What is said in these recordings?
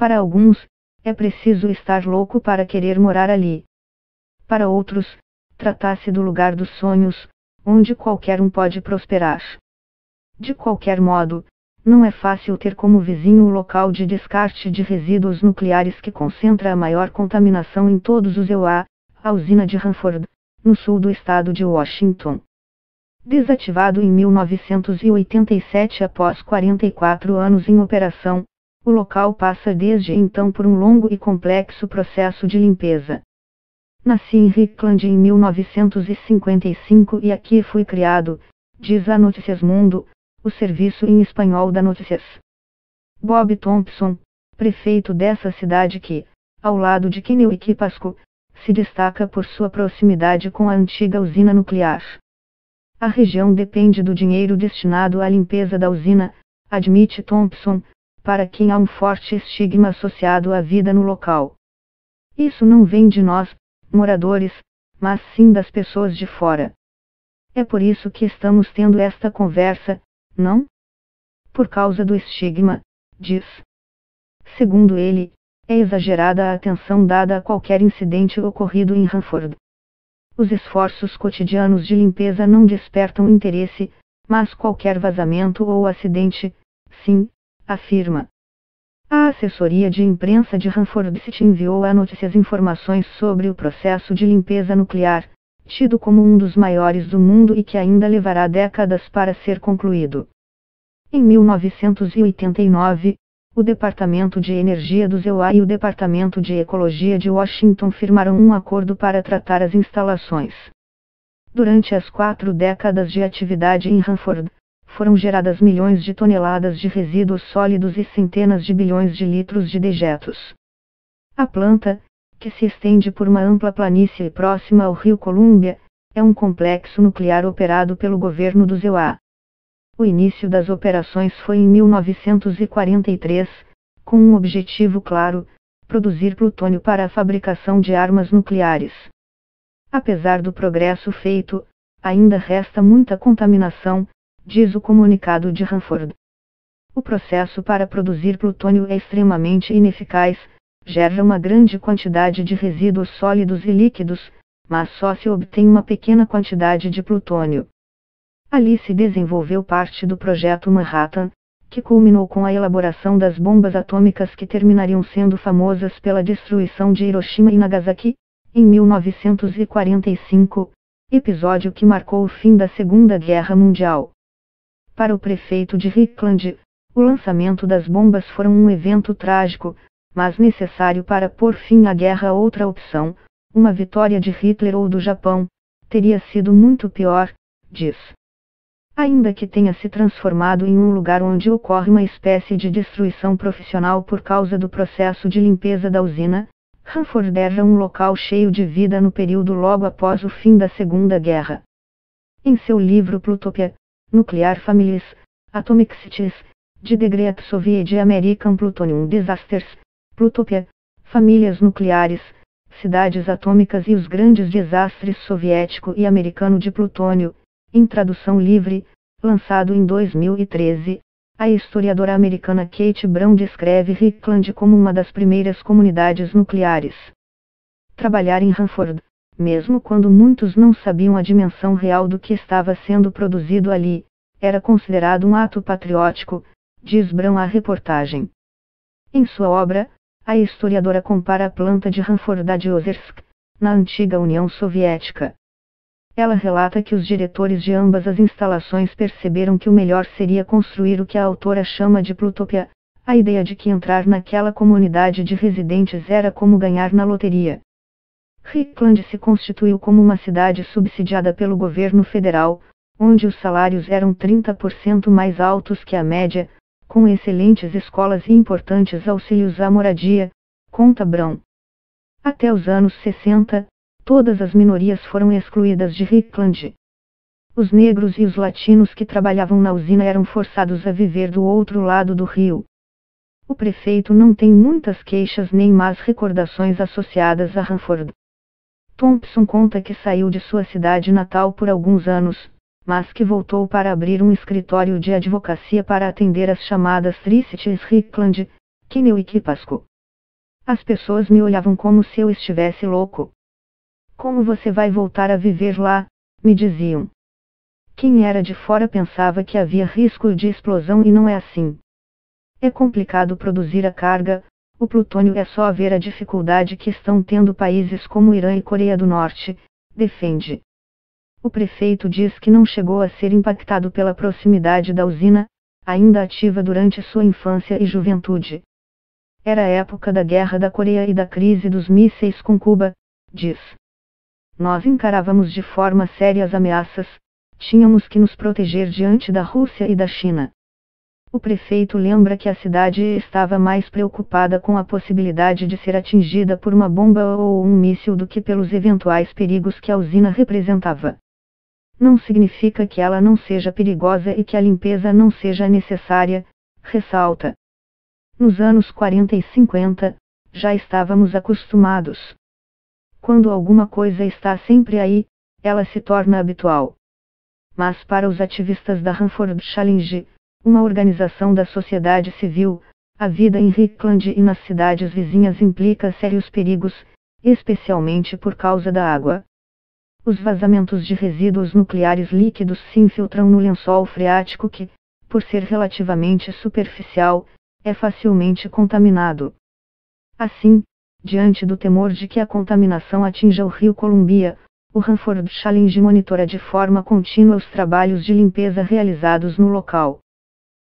Para alguns, é preciso estar louco para querer morar ali. Para outros, trata-se do lugar dos sonhos, onde qualquer um pode prosperar. De qualquer modo, não é fácil ter como vizinho o local de descarte de resíduos nucleares que concentra a maior contaminação em todos os EUA, a usina de Hanford, no sul do estado de Washington. Desativado em 1987 após 44 anos em operação, o local passa desde então por um longo e complexo processo de limpeza. Nasci em Richland em 1955 e aqui fui criado, diz a Notícias Mundo, o serviço em espanhol da Notícias. Bob Thompson, prefeito dessa cidade que, ao lado de Kennewick Pasco, se destaca por sua proximidade com a antiga usina nuclear. A região depende do dinheiro destinado à limpeza da usina, admite Thompson, para quem há um forte estigma associado à vida no local. Isso não vem de nós, moradores, mas sim das pessoas de fora. É por isso que estamos tendo esta conversa, não? Por causa do estigma, diz. Segundo ele, é exagerada a atenção dada a qualquer incidente ocorrido em Hanford. Os esforços cotidianos de limpeza não despertam interesse, mas qualquer vazamento ou acidente, sim, afirma. A assessoria de imprensa de Hanford City enviou a Notícias informações sobre o processo de limpeza nuclear, tido como um dos maiores do mundo e que ainda levará décadas para ser concluído. Em 1989, o Departamento de Energia do EUA e o Departamento de Ecologia de Washington firmaram um acordo para tratar as instalações. Durante as 4 décadas de atividade em Hanford, foram geradas milhões de toneladas de resíduos sólidos e centenas de bilhões de litros de dejetos. A planta, que se estende por uma ampla planície próxima ao rio Columbia, é um complexo nuclear operado pelo governo do EUA. O início das operações foi em 1943, com um objetivo claro: produzir plutônio para a fabricação de armas nucleares. Apesar do progresso feito, ainda resta muita contaminação, diz o comunicado de Hanford. O processo para produzir plutônio é extremamente ineficaz, gera uma grande quantidade de resíduos sólidos e líquidos, mas só se obtém uma pequena quantidade de plutônio. Ali se desenvolveu parte do projeto Manhattan, que culminou com a elaboração das bombas atômicas que terminariam sendo famosas pela destruição de Hiroshima e Nagasaki, em 1945, episódio que marcou o fim da Segunda Guerra Mundial. Para o prefeito de Richland, o lançamento das bombas foi um evento trágico, mas necessário para pôr fim à guerra. Outra opção, uma vitória de Hitler ou do Japão, teria sido muito pior, diz. Ainda que tenha se transformado em um lugar onde ocorre uma espécie de destruição profissional por causa do processo de limpeza da usina, Hanford era um local cheio de vida no período logo após o fim da Segunda Guerra. Em seu livro Plutopia, Nuclear Families, Atomic Cities, de The Great Soviet American Plutonium Disasters, Plutopia, Famílias Nucleares, Cidades Atômicas e os Grandes Desastres Soviético e Americano de Plutônio, em tradução livre, lançado em 2013, a historiadora americana Kate Brown descreve Richland como uma das primeiras comunidades nucleares. Trabalhar em Hanford, mesmo quando muitos não sabiam a dimensão real do que estava sendo produzido ali, era considerado um ato patriótico, diz Brown à reportagem. Em sua obra, a historiadora compara a planta de Hanford a de Ozersk, na antiga União Soviética. Ela relata que os diretores de ambas as instalações perceberam que o melhor seria construir o que a autora chama de Plutopia, a ideia de que entrar naquela comunidade de residentes era como ganhar na loteria. Richland se constituiu como uma cidade subsidiada pelo governo federal, onde os salários eram 30% mais altos que a média, com excelentes escolas e importantes auxílios à moradia, conta Brown. Até os anos 60, todas as minorias foram excluídas de Richland. Os negros e os latinos que trabalhavam na usina eram forçados a viver do outro lado do rio. O prefeito não tem muitas queixas nem más recordações associadas a Hanford. Thompson conta que saiu de sua cidade natal por alguns anos, mas que voltou para abrir um escritório de advocacia para atender as chamadas Tri-Cities Richland, Kennewick e Pasco. As pessoas me olhavam como se eu estivesse louco. Como você vai voltar a viver lá? Me diziam. Quem era de fora pensava que havia risco de explosão e não é assim. É complicado produzir a carga, o plutônio é só ver a dificuldade que estão tendo países como Irã e Coreia do Norte, defende. O prefeito diz que não chegou a ser impactado pela proximidade da usina, ainda ativa durante sua infância e juventude. Era a época da Guerra da Coreia e da crise dos mísseis com Cuba, diz. Nós encarávamos de forma séria as ameaças, tínhamos que nos proteger diante da Rússia e da China. O prefeito lembra que a cidade estava mais preocupada com a possibilidade de ser atingida por uma bomba ou um míssil do que pelos eventuais perigos que a usina representava. Não significa que ela não seja perigosa e que a limpeza não seja necessária, ressalta. Nos anos 40 e 50, já estávamos acostumados. Quando alguma coisa está sempre aí, ela se torna habitual. Mas para os ativistas da Hanford Challenge, uma organização da sociedade civil, a vida em Richland e nas cidades vizinhas implica sérios perigos, especialmente por causa da água. Os vazamentos de resíduos nucleares líquidos se infiltram no lençol freático que, por ser relativamente superficial, é facilmente contaminado. Assim, diante do temor de que a contaminação atinja o rio Columbia, o Hanford Challenge monitora de forma contínua os trabalhos de limpeza realizados no local.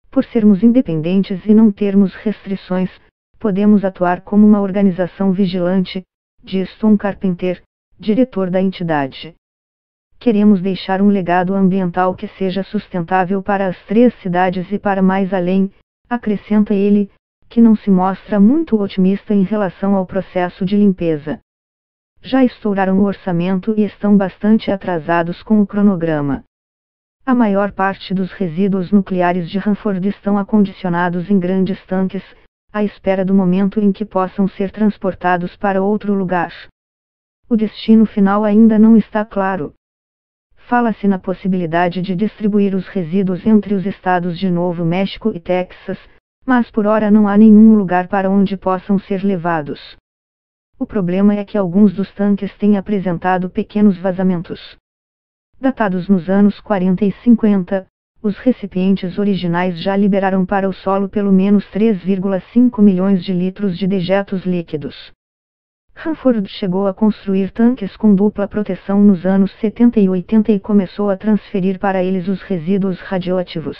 Por sermos independentes e não termos restrições, podemos atuar como uma organização vigilante, diz Tom Carpenter, diretor da entidade. Queremos deixar um legado ambiental que seja sustentável para as 3 cidades e para mais além, acrescenta ele, que não se mostra muito otimista em relação ao processo de limpeza. Já estouraram o orçamento e estão bastante atrasados com o cronograma. A maior parte dos resíduos nucleares de Hanford estão acondicionados em grandes tanques, à espera do momento em que possam ser transportados para outro lugar. O destino final ainda não está claro. Fala-se na possibilidade de distribuir os resíduos entre os estados de Novo México e Texas, mas por ora não há nenhum lugar para onde possam ser levados. O problema é que alguns dos tanques têm apresentado pequenos vazamentos. Datados nos anos 40 e 50, os recipientes originais já liberaram para o solo pelo menos 3,5 milhões de litros de dejetos líquidos. Hanford chegou a construir tanques com dupla proteção nos anos 70 e 80 e começou a transferir para eles os resíduos radioativos.